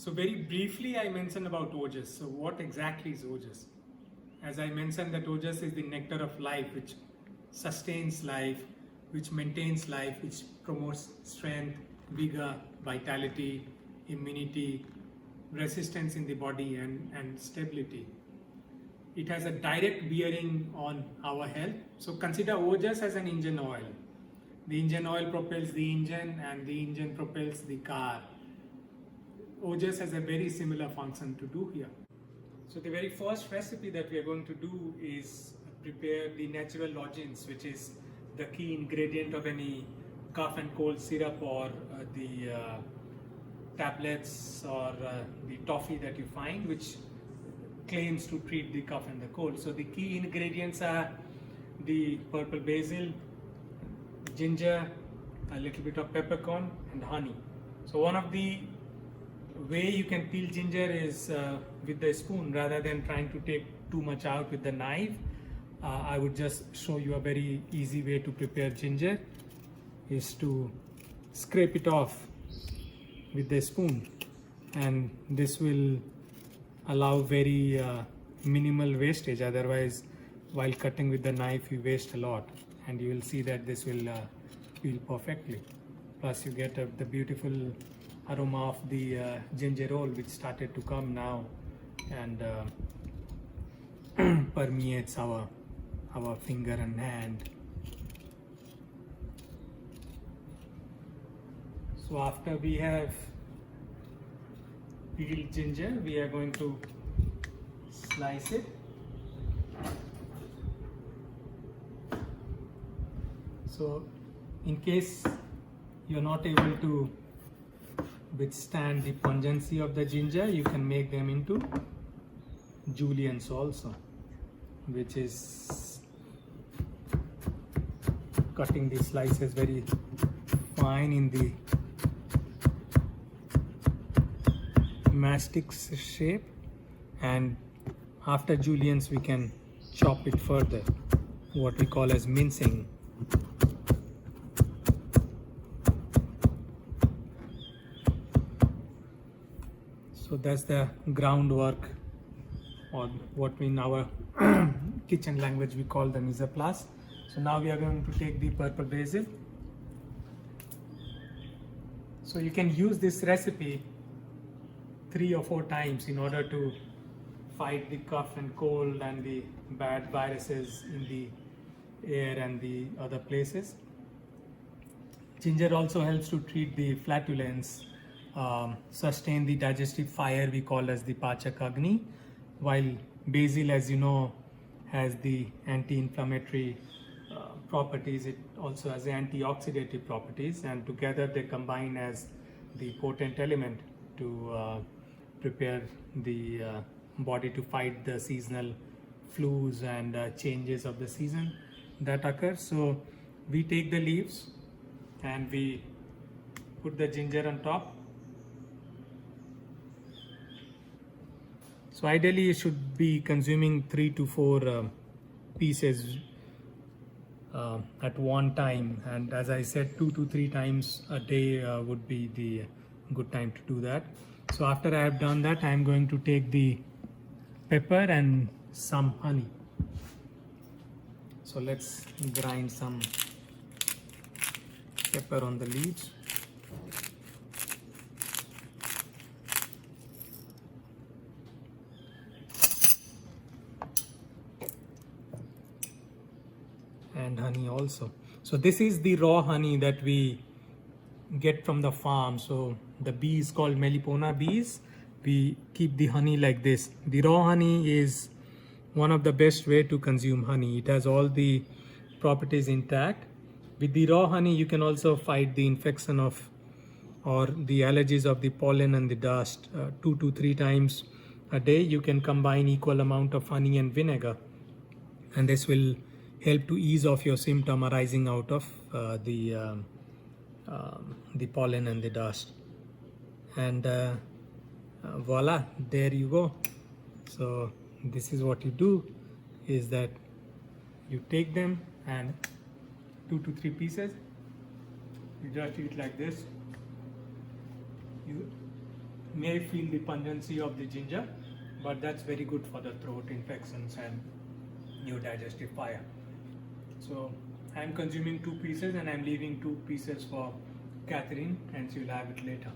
So very briefly I mentioned about ojas. So what exactly is ojas? As I mentioned, that ojas is the nectar of life, which sustains life, which maintains life, which promotes strength, vigor, vitality, immunity, resistance in the body, and stability. It has a direct bearing on our health. So consider ojas as an engine oil. The engine oil propels the engine and the engine propels the car. Ojas has a very similar function to do here. So the very first recipe that we are going to do is prepare the natural lozenge, which is the key ingredient of any cough and cold syrup or the tablets or the toffee that you find, which claims to treat the cough and the cold. So the key ingredients are the purple basil, ginger, a little bit of peppercorn, and honey. So one of the way you can peel ginger is with the spoon rather than trying to take too much out with the knife. I would just show you a very easy way to prepare ginger is to scrape it off with the spoon, and this will allow very minimal wastage. Otherwise, while cutting with the knife you waste a lot, and you will see that this will peel perfectly. Plus you get the beautiful aroma of the ginger roll, which started to come now and permeates our finger and hand. So after we have peeled ginger, we are going to slice it. So in case you're not able to withstand the pungency of the ginger, you can make them into juliennes also, which is cutting the slices very fine in the mastic shape, and after juliennes we can chop it further, what we call as mincing. So that's the groundwork, or what in our kitchen language we call the mise en place. So now we are going to take the purple basil. So you can use this recipe 3 or 4 times in order to fight the cough and cold and the bad viruses in the air and the other places. Ginger also helps to treat the flatulence, sustain the digestive fire we call as the Pachak Agni, while basil, as you know, has the anti-inflammatory properties. It also has antioxidative properties, and together they combine as the potent element to prepare the body to fight the seasonal flus and changes of the season that occur. So we take the leaves and we put the ginger on top. So ideally you should be consuming 3 to 4 pieces at one time, and as I said, 2 to 3 times a day would be the good time to do that. So after I have done that, I am going to take the pepper and some honey. So let's grind some pepper on the leaves. And honey also. So this is the raw honey that we get from the farm. So the bee is called Melipona bees. We keep the honey like this. The raw honey is one of the best way to consume honey. It has all the properties intact. With the raw honey you can also fight the infection of or the allergies of the pollen and the dust. 2 to 3 times a day you can combine equal amount of honey and vinegar, and this will help to ease off your symptom arising out of the pollen and the dust. And voila, there you go. So this is what you do, is that you take them and 2 to 3 pieces, you just eat like this. You may feel the pungency of the ginger, but that's very good for the throat infections and your digestive fire. So I'm consuming 2 pieces and I'm leaving 2 pieces for Catherine, and she'll have it later.